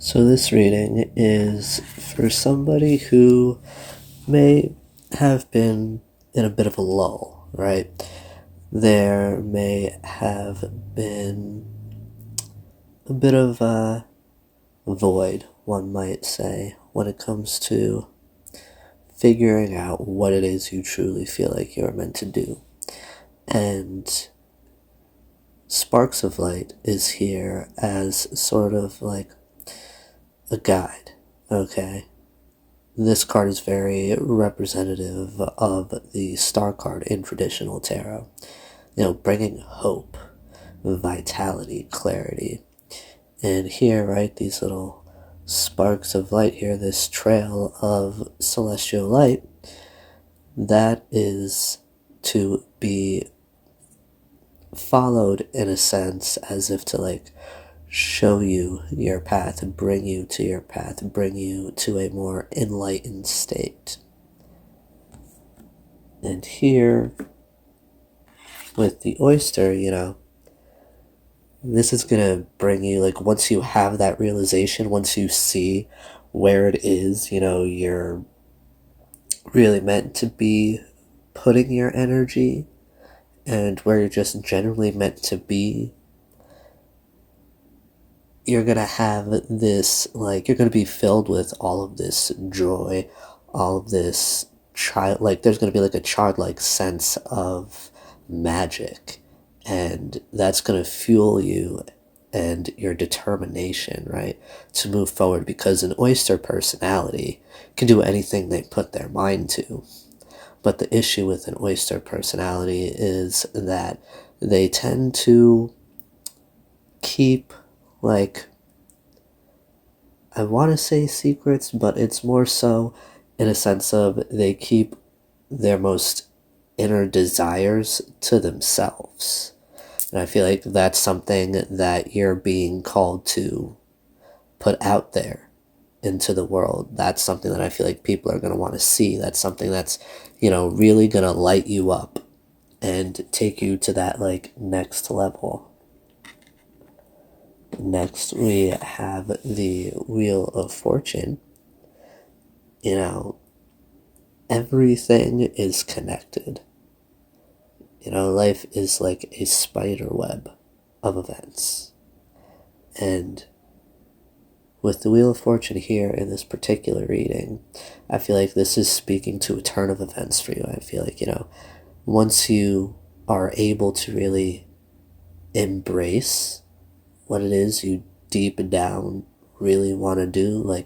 So this reading is for somebody who may have been in a bit of a lull, right? There may have been a bit of a void, one might say, when it comes to figuring out what it is you truly feel like you're meant to do. And Sparks of Light is here as sort of like a guide, okay? This card is very representative of the star card in traditional tarot. Bringing hope, vitality, clarity. And here, right, these little sparks of light here, this trail of celestial light, that is to be followed in a sense as if to show you your path, bring you to your path, bring you to a more enlightened state. And here, with the oyster, this is going to bring you, once you have that realization, once you see where it is, you're really meant to be putting your energy and where you're just generally meant to be, you're going to have this, you're going to be filled with all of this joy, all of this there's going to be a childlike sense of magic, and that's going to fuel you and your determination, right, to move forward, because an oyster personality can do anything they put their mind to. But the issue with an oyster personality is that they tend to keep, I want to say secrets, but it's more so in a sense of they keep their most inner desires to themselves. And I feel like that's something that you're being called to put out there into the world. That's something that I feel like people are going to want to see. That's something that's, really going to light you up and take you to that next level. Next, we have the Wheel of Fortune. Everything is connected. Life is like a spider web of events. And with the Wheel of Fortune here in this particular reading, I feel like this is speaking to a turn of events for you. I feel like, once you are able to really embrace what it is you deep down really want to do,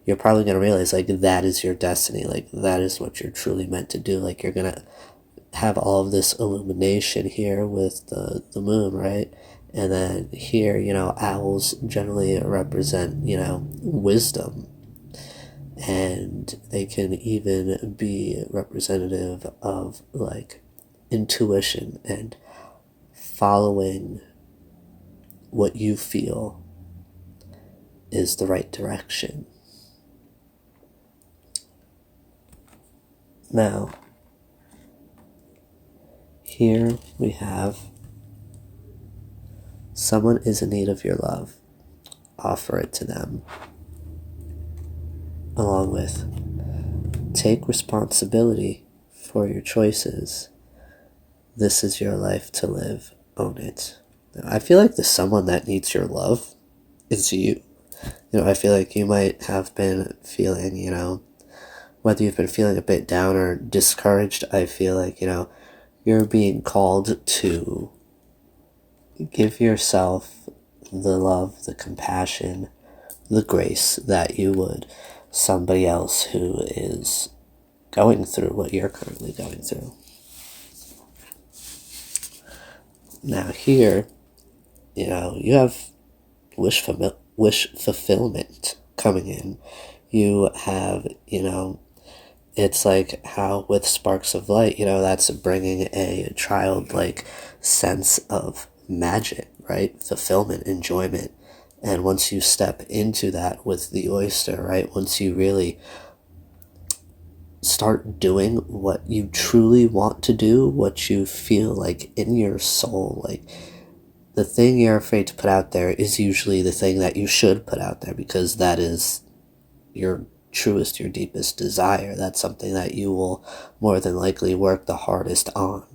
you're probably going to realize that is your destiny, that is what you're truly meant to do. You're going to have all of this illumination here with the moon, right? And then here, owls generally represent, wisdom, and they can even be representative of intuition and following what you feel is the right direction. Now, here we have someone is in need of your love. Offer it to them. Along with, take responsibility for your choices. This is your life to live. Own it. Now, I feel like the someone that needs your love is you. I feel like you might have been feeling, whether you've been feeling a bit down or discouraged, I feel like, you're being called to give yourself the love, the compassion, the grace that you would somebody else who is going through what you're currently going through. Now here, you have wish fulfillment coming in. You have, it's like how with Sparks of Light, that's bringing a childlike sense of magic, right? Fulfillment, enjoyment. And once you step into that with the oyster, right? Once you really start doing what you truly want to do, what you feel in your soul, the thing you're afraid to put out there is usually the thing that you should put out there, because that is your truest, your deepest desire. That's something that you will more than likely work the hardest on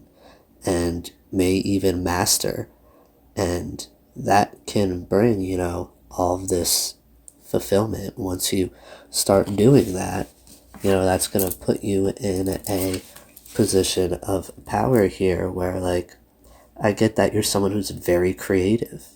and may even master. And that can bring, all of this fulfillment. Once you start doing that, that's going to put you in a position of power here where, like, I get that you're someone who's very creative,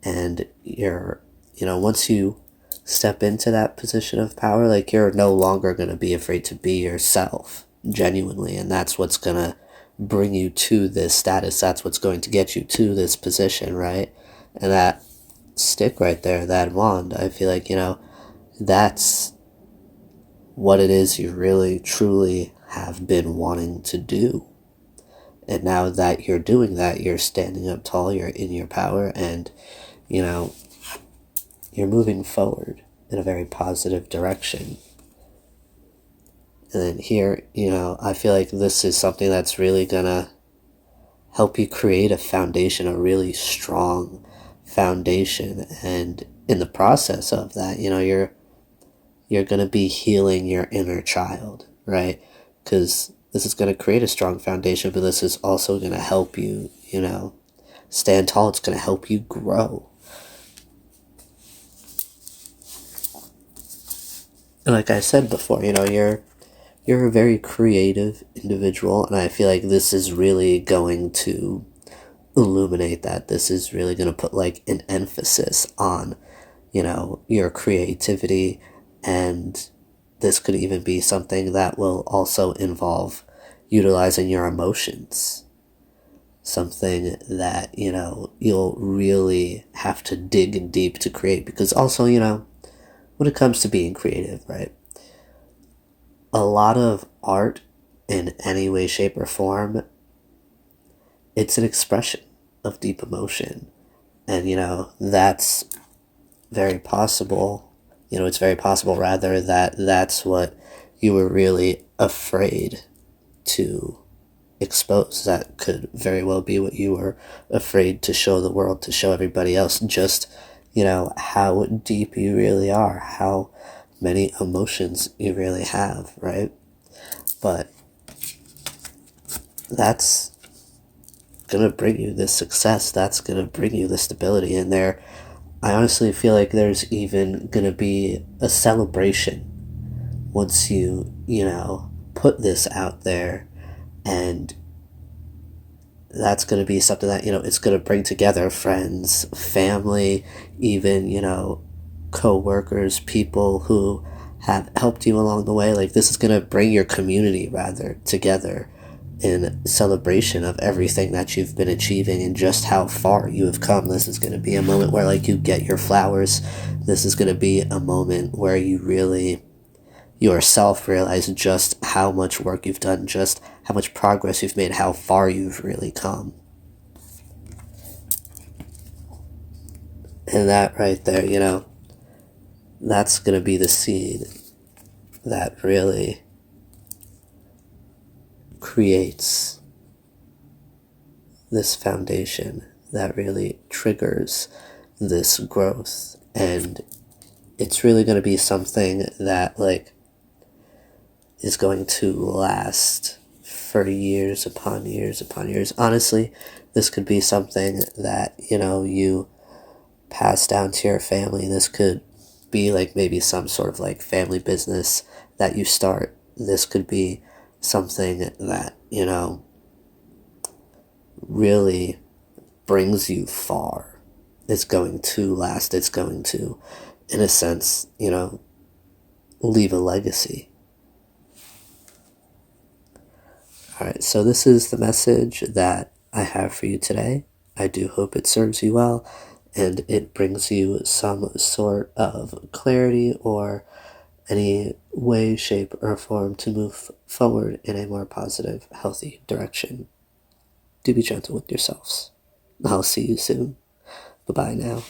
and once you step into that position of power, like, you're no longer going to be afraid to be yourself genuinely, and that's what's going to bring you to this status. That's what's going to get you to this position, right? And that stick right there, that wand, I feel like, that's what it is you really truly have been wanting to do. And now that you're doing that, you're standing up tall, you're in your power, and you're moving forward in a very positive direction. And then here, I feel like this is something that's really gonna help you create a foundation, a really strong foundation. And in the process of that, you're gonna be healing your inner child, right? Because this is gonna create a strong foundation, but this is also gonna help you, stand tall. It's gonna help you grow. And like I said before, you're a very creative individual, and I feel like this is really going to illuminate that. This is really going to put, like, an emphasis on, your creativity, and this could even be something that will also involve utilizing your emotions. Something that, you'll really have to dig deep to create, because also, when it comes to being creative, right? A lot of art in any way, shape, or form, it's an expression of deep emotion. And, that's very possible. It's very possible, rather, that that's what you were really afraid to expose. That could very well be what you were afraid to show the world, to show everybody else, just, how deep you really are, how many emotions you really have, right? But that's gonna bring you this success. That's gonna bring you the stability. And I honestly feel like there's even gonna be a celebration once you, put this out there. And that's going to be something that, it's going to bring together friends, family, even, co-workers, people who have helped you along the way. Like, this is going to bring your community, rather, together in celebration of everything that you've been achieving and just how far you have come. This is going to be a moment where, like, you get your flowers. This is going to be a moment where you really yourself realize just how much work you've done, just how much progress you've made, how far you've really come. And that right there, that's going to be the seed that really creates this foundation, that really triggers this growth. And it's really going to be something that, like, is going to last for years upon years upon years. Honestly, this could be something that, you pass down to your family. This could be, like, maybe some sort of, like, family business that you start. This could be something that, really brings you far. It's going to last. It's going to, in a sense, leave a legacy. Alright, so this is the message that I have for you today. I do hope it serves you well, and it brings you some sort of clarity or any way, shape, or form to move forward in a more positive, healthy direction. Do be gentle with yourselves. I'll see you soon. Bye-bye now.